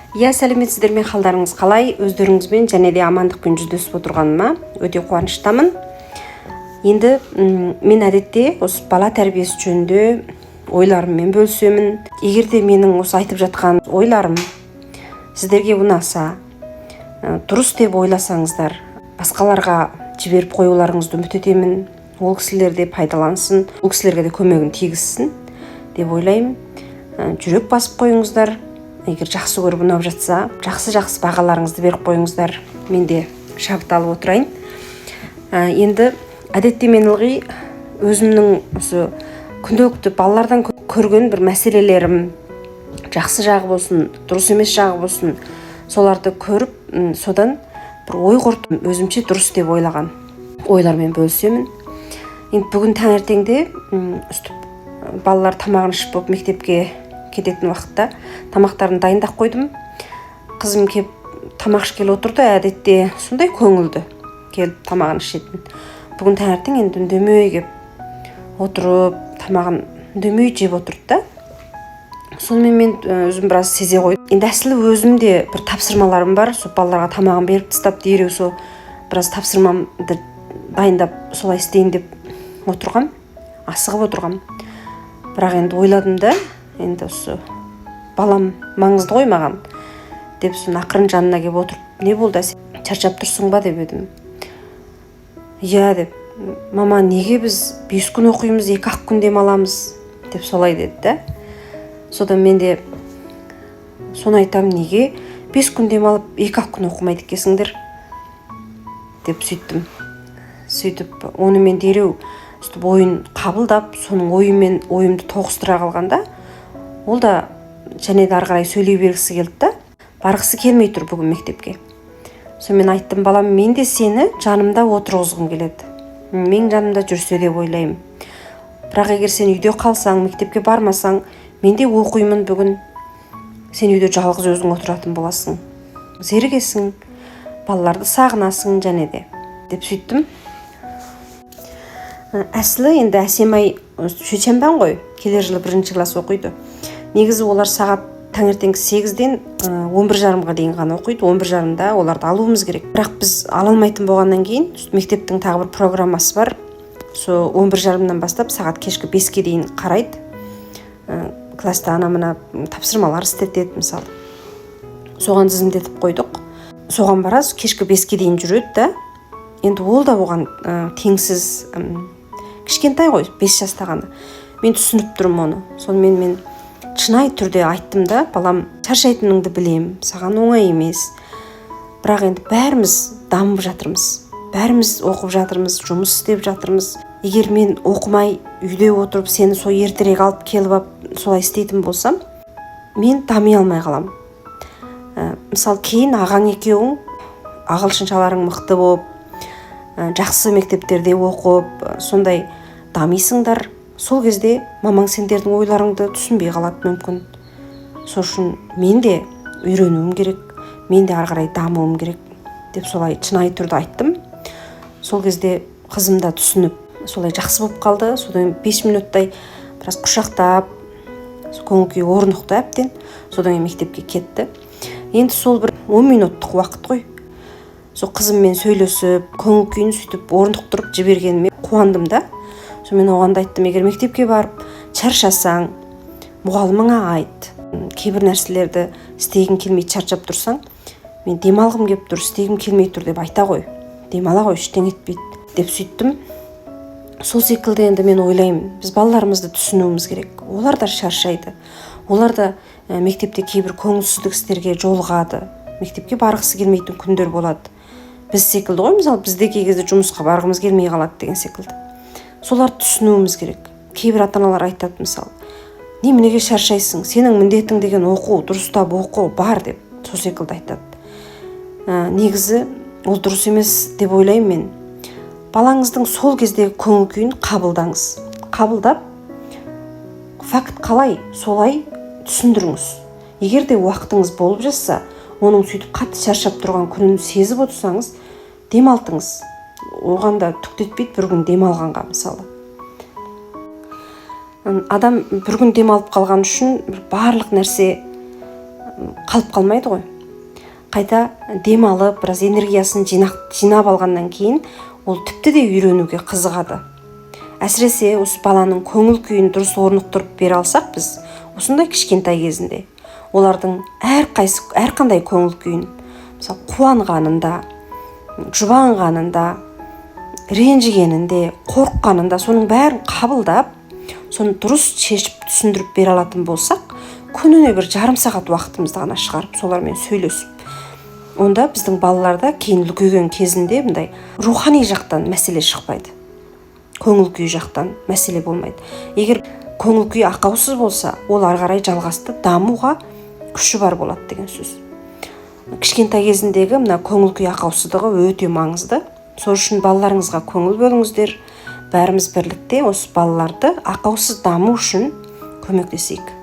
Сәлеметсіздер ме, қалдарыңыз қалай? Өздеріңізбен және де амандықпен жүздесіп отырғаныма өте қуаныштамын. Енді мен әдетте осы бала тәрбиесі жөнінде ойларыммен бөлісемін. Егер де менің осы айтып жатқан ойларым сіздерге ұнаса, дұрыс деп ойласаңыздар, басқаларға жіберіп қоюларыңызды үміт етемін. Ол кісілер де пайдалансын, ол кісілерге де көмегін тигізсін деп ойлаймын. Жүрек басып қойыңыздар. Егер жақсы көріп ұнап жатса, жақсы бағаларыңызды беріп қойыңыздар. Мен де шабыт алып отырайын. Енді әдетте мен ылғи өзімнің осы күнделікті балалардан көрген бір мәселелерім, жақсы жағы болсын, дұрыс емес жағы болсын, соларды көріп, содан бір ой қорытып, өзімше дұрыс деп ойлаған ойлармен бөлісемін. Енді бүгін таңертеңде балалар тамағын ішіп болып мектепке кететін уақытта тамақтарын дайындап қойдым. Қызым келіп тамақ ішкелі отырды, әдетте сондай көңілді келіп тамағын ішетін. Бүгін таңертең енді үндемей келіп отырып, тамағын үндемей жеп отырды да. Сонымен мен өзім біраз сезе қойдым. Енді әсілі өзімде бір тапсырмаларым бар. Сол балаларға тамағын беріп тастап дереу сол біраз тапсырмамды дайындап солай істейін деп отырғам, асығып отырғам. Бірақ енді ойладым да, енді осы балам маңызды ғой маған деп соны ақырын жанына келіп отырып, не болды, шаршап тұрсың ба деп едім. Иә деп, мама неге біз 5 күн оқимыз, 2-ақ күн демаламыз деп солай деді да. Содан мен де соны айтам, неге 5 күн демалып 2-ақ күн оқымайды екенсіңдер деп сөйттім. Сөйтіп оны мен дереу ойын қабылдап, соның ойымен ойымды тоғыстыра қалғанда, ол да және де ары қарай сөйлей бергісі келді да, барғысы келмей тұр бүгін мектепке. Мен айттым, балам, мен де сені жанымда отырғызғым келеді. Мен жанымда жүрсе деп ойлаймын. Бірақ егер сен үйде қалсаң, мектепке бармасаң, мен де оқимын бүгін. Сен үйде жалғыз өзің отыратын боласың. Зерігесің, балаларды сағынасың және де деп сөйттім. Әсілі енді Әсемай шөшенбан ғой, келер жылы 1-ші класс оқиды. Негізі олар сағат таңертеңгі 8-ден 11:30-ға дейін ғана оқиды. 11:30-да оларды алуымыз керек. Бірақ біз ала алмайтын болғаннан кейін мектептің тағы бір программасы бар. Сол 11:30-дан бастап сағат кешкі 5-ке дейін қарайды. Класста ана-мына тапсырмалар істетеді мысалы. Соған тізімдетіп қойдық. Соған барасыз, кешкі 5-ке дейін жүреді да. Енді ол да оған теңсіз, кішкентай ғой, 5 жаста ғана. Мен түсініп тұрмын оны. Сонымен мен шынайы түрде айттым да, балам, шаршайтыныңды білем, саған оңай емес. Бірақ енді бәріміз дамып жатырмыз. Бәріміз оқып жатырмыз, жұмыс істеп жатырмыз. Егер мен оқымай үйде отырып сені сол ертерек алып келіп солай істейтін болсам, мен дами алмай қалам. Мысалы, кейін ағаң екеуің ағылшыншаларың мықты болып, жақсы мектептерде оқып, сондай дамисыңдар. Сол кезде мамаң сендердің ойларыңды түсінбей қалады мүмкін. Сол үшін мен де үйренуім керек, мен де ары қарай дамуым керек деп солай шынайы түрде айттым. Сол кезде қызым да түсініп, солай жақсы болып қалды. Содан 5 минуттай біраз құшақтап, көңіл күйі орнықты әбден. Содан мектепке кетті. Енді сол бір 10 минуттық уақыт қой. Сол қызыммен сөйлесіп, көңіл күйін сөйтіп орнықтырып жібергеніме қуандым да. Мен оған да айттым, егер мектепке барып шаршасаң, мұғаліміңе айт. Кейбір нәрселерді істегің келмейді, шаршап тұрсаң, мен демалғым келіп тұр, істегім келмей тұр деп айта ғой. Демала ғой, ештеңе етпейді деп сөйттім. Сол секілді енді мен ойлаймын, біз балаларымызды түсінуіміз керек. Олар да шаршайды. Олар да мектепте кейбір көңілсіздік істерге жолығады. Мектепке барғысы келмейтін күндер болады. Біз секілді ғой, мысалы, бізде кей кезде жұмысқа барғымыз келмей қалады деген секілді. Соларды түсінуіміз керек. Кейбір ата-аналар айтады, мысалы, неменеге шаршайсың, сенің міндетің деген оқу, дұрыстап оқу бар деп, сол секілді айтады. Негізі ол дұрыс емес деп ойлаймын мен. Балаңыздың сол кездегі көңіл күйін қабылдаңыз. Қабылдап, факт қалай, солай түсіндіріңіз. Егер де уақытыңыз болып жатса, оның сөйтіп қатты шаршап тұрған күнін сезіп отырсаңыз, демалтыңыз. Оған да түктетпейді бір күн демалғанға мысалы. Адам бір күн демалып қалған үшін барлық нәрсе қалып қалмайды ғой. Қайта демалып, біраз энергиясын жинап алғаннан кейін ол тіпті де үйренуге қызығады. Әсіресе осы баланың көңіл күйін дұрыс орнықтырып бере алсақ біз, осындай кішкентай кезінде олардың әрқандай көңіл күйін, мысалы қуанғанында, жұбанғанында, ренжігенінде, қорыққанында соның бәрін қабылдап, соны дұрыс шешіп түсіндіріп бере алатын болсақ, күніне бір жарым сағат уақытымызды ғана шығарып солармен сөйлесіп, онда біздің балаларда кейін үлкейген кезінде бұндай рухани жақтан мәселе шықпайды. Көңіл күй жақтан мәселе болмайды. Егер көңіл күй ақаусыз болса, ол ары қарай жалғасты дамуға күші бар болады деген сөз. Кішкентай кезіндегі мына көңіл күй ақаусыздығы өте маңызды. Сол үшін балаларыңызға көңіл бөліңіздер. Бәріміз бірлікте осы балаларды ақаусыз даму үшін көмектесейік.